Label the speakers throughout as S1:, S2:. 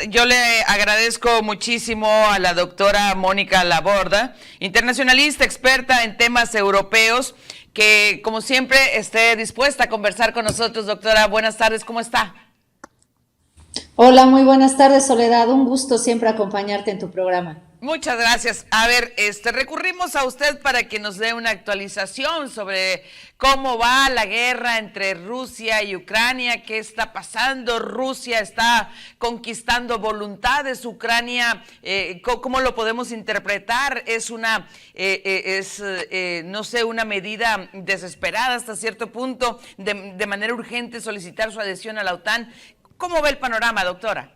S1: Yo le agradezco muchísimo a la doctora Mónica Laborda, internacionalista, experta en temas europeos, que como siempre esté dispuesta a conversar con nosotros. Doctora, buenas tardes, ¿cómo está?
S2: Hola, muy buenas tardes, Soledad. Un gusto siempre acompañarte en tu programa.
S1: Muchas gracias. A ver, recurrimos a usted para que nos dé una actualización sobre cómo va la guerra entre Rusia y Ucrania, qué está pasando. Rusia está conquistando voluntades, Ucrania, ¿cómo lo podemos interpretar? Es una, no sé, una medida desesperada hasta cierto punto, de manera urgente solicitar su adhesión a la OTAN. ¿Cómo ve el panorama, doctora?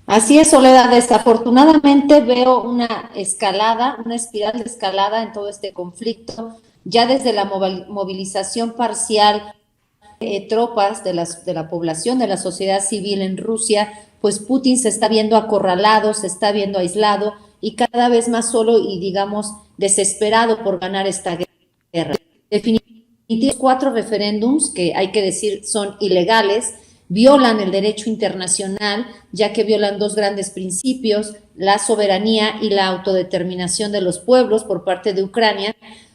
S2: Así es, Soledad. Desafortunadamente veo una escalada, una espiral de escalada en todo este conflicto, ya desde la movilización parcial de tropas de la población, de la sociedad civil en Rusia, pues Putin se está viendo acorralado, se está viendo aislado y cada vez más solo y, digamos, desesperado por ganar esta guerra. Definitivamente, 4 referéndums que hay que decir son ilegales, violan el derecho internacional, ya que violan 2 grandes principios, la soberanía y la autodeterminación de los pueblos por parte de Ucrania,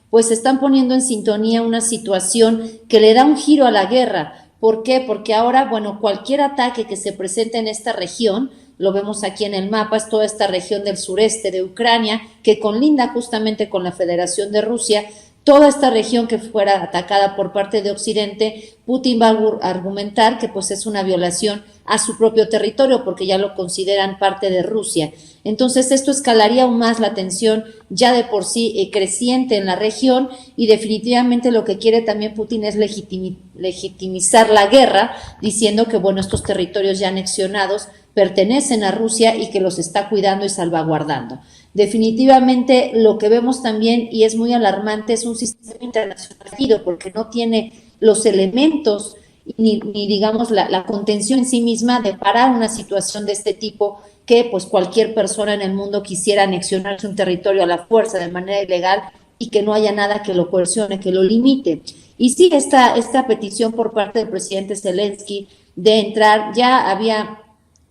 S2: pues se están poniendo en sintonía una situación que le da un giro a la guerra. ¿Por qué? Porque ahora, bueno, cualquier ataque que se presente en esta región, lo vemos aquí en el mapa, es toda esta región del sureste de Ucrania, que colinda justamente con la Federación de Rusia. Toda esta región que fuera atacada por parte de Occidente, Putin va a argumentar que pues es una violación a su propio territorio porque ya lo consideran parte de Rusia. Entonces esto escalaría aún más la tensión ya de por sí creciente en la región y definitivamente lo que quiere también Putin es legitimizar la guerra diciendo que bueno, estos territorios ya anexionados pertenecen a Rusia y que los está cuidando y salvaguardando. Definitivamente lo que vemos también, y es muy alarmante, es un sistema internacional porque no tiene los elementos ni digamos, la contención en sí misma de parar una situación de este tipo que pues cualquier persona en el mundo quisiera anexionarse un territorio a la fuerza de manera ilegal y que no haya nada que lo coercione, que lo limite. Y sí, esta petición por parte del presidente Zelensky de entrar ya había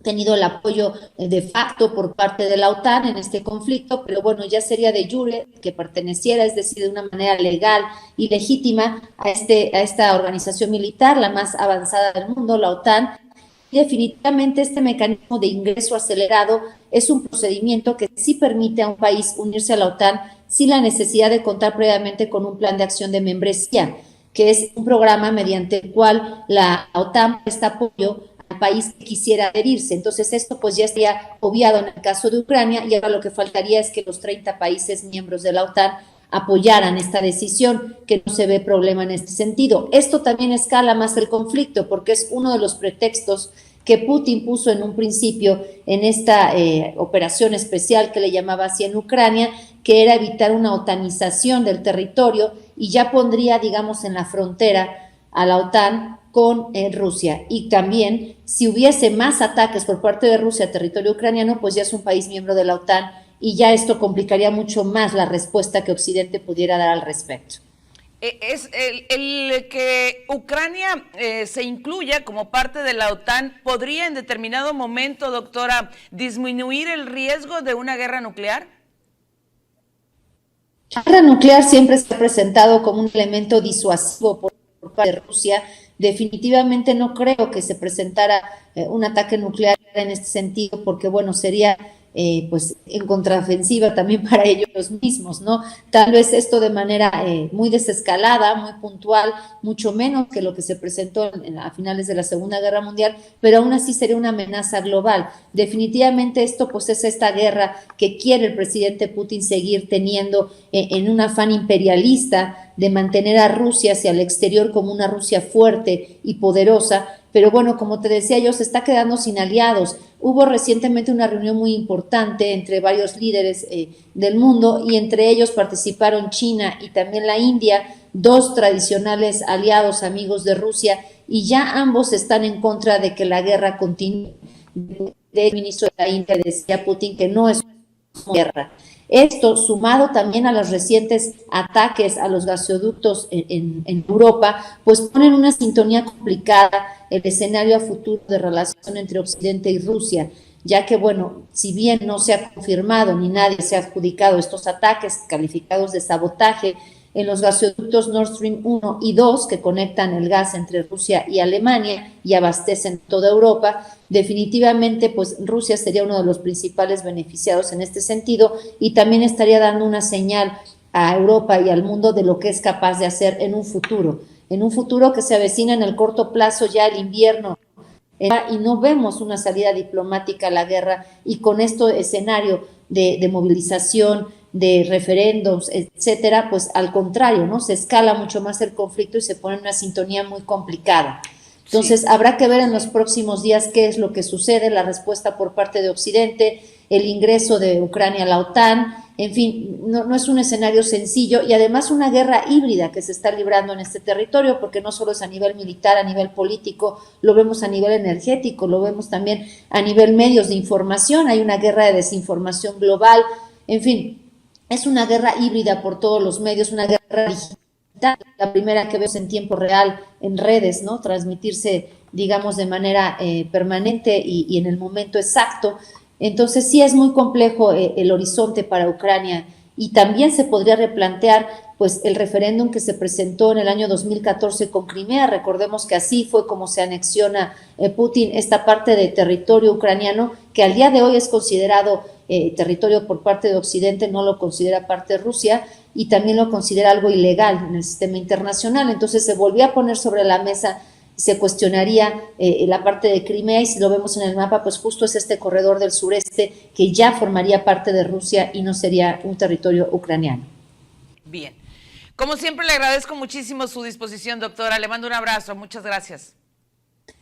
S2: tenido el apoyo de facto por parte de la OTAN en este conflicto, pero bueno, ya sería de jure que perteneciera, es decir, de una manera legal y legítima a esta organización militar, la más avanzada del mundo, la OTAN. Y definitivamente este mecanismo de ingreso acelerado es un procedimiento que sí permite a un país unirse a la OTAN sin la necesidad de contar previamente con un plan de acción de membresía, que es un programa mediante el cual la OTAN presta apoyo al país que quisiera adherirse. Entonces esto pues ya estaría obviado en el caso de Ucrania y ahora lo que faltaría es que los 30 países miembros de la OTAN apoyaran esta decisión, que no se ve problema en este sentido. Esto también escala más el conflicto porque es uno de los pretextos que Putin puso en un principio en esta operación especial que le llamaba así en Ucrania, que era evitar una otanización del territorio y ya pondría, digamos, en la frontera a la OTAN con Rusia. Y también, si hubiese más ataques por parte de Rusia a territorio ucraniano, pues ya es un país miembro de la OTAN y ya esto complicaría mucho más la respuesta que Occidente pudiera dar al respecto.
S1: Es el que Ucrania se incluya como parte de la OTAN, ¿podría en determinado momento, doctora, disminuir el riesgo de una guerra nuclear?
S2: La guerra nuclear siempre se ha presentado como un elemento disuasivo por parte de Rusia. Definitivamente no creo que se presentara un ataque nuclear en este sentido, porque bueno, sería pues en contraofensiva también para ellos mismos, ¿no? Tal vez esto de manera muy desescalada, muy puntual, mucho menos que lo que se presentó a finales de la Segunda Guerra Mundial, pero aún así sería una amenaza global. Definitivamente esto pues es esta guerra que quiere el presidente Putin seguir teniendo en un afán imperialista de mantener a Rusia hacia el exterior como una Rusia fuerte y poderosa, pero bueno, como te decía yo, se está quedando sin aliados. Hubo recientemente una reunión muy importante entre varios líderes del mundo y entre ellos participaron China y también la India, 2 tradicionales aliados, amigos de Rusia, y ya ambos están en contra de que la guerra continúe. El ministro de la India decía a Putin que no es una guerra. Esto, sumado también a los recientes ataques a los gasoductos en Europa, pues pone en una sintonía complicada el escenario a futuro de relación entre Occidente y Rusia, ya que, bueno, si bien no se ha confirmado ni nadie se ha adjudicado estos ataques calificados de sabotaje en los gasoductos Nord Stream 1 y 2, que conectan el gas entre Rusia y Alemania y abastecen toda Europa, definitivamente pues Rusia sería uno de los principales beneficiados en este sentido y también estaría dando una señal a Europa y al mundo de lo que es capaz de hacer en un futuro que se avecina en el corto plazo, ya el invierno, y no vemos una salida diplomática a la guerra, y con este escenario de movilización, de referéndums, etcétera, pues al contrario, ¿no? Se escala mucho más el conflicto y se pone en una sintonía muy complicada. Entonces, sí, habrá que ver en los próximos días qué es lo que sucede, la respuesta por parte de Occidente, el ingreso de Ucrania a la OTAN, en fin, no es un escenario sencillo, y además una guerra híbrida que se está librando en este territorio, porque no solo es a nivel militar, a nivel político, lo vemos a nivel energético, lo vemos también a nivel medios de información, hay una guerra de desinformación global, en fin, es una guerra híbrida por todos los medios, una guerra digital, la primera que vemos en tiempo real en redes, ¿no? Transmitirse, digamos, de manera permanente y en el momento exacto. Entonces sí es muy complejo el horizonte para Ucrania, y también se podría replantear pues el referéndum que se presentó en el año 2014 con Crimea. Recordemos que así fue como se anexiona Putin esta parte de territorio ucraniano, que al día de hoy es considerado territorio por parte de Occidente, no lo considera parte de Rusia y también lo considera algo ilegal en el sistema internacional. Entonces se volvió a poner sobre la mesa, se cuestionaría la parte de Crimea, y si lo vemos en el mapa, pues justo es este corredor del sureste que ya formaría parte de Rusia y no sería un territorio ucraniano.
S1: Bien. Como siempre, le agradezco muchísimo su disposición, doctora. Le mando un abrazo. Muchas gracias.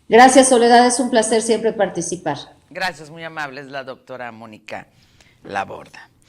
S2: Gracias, Soledad. Es un placer siempre participar.
S1: Gracias, muy amable. Es la doctora Mónica Laborda.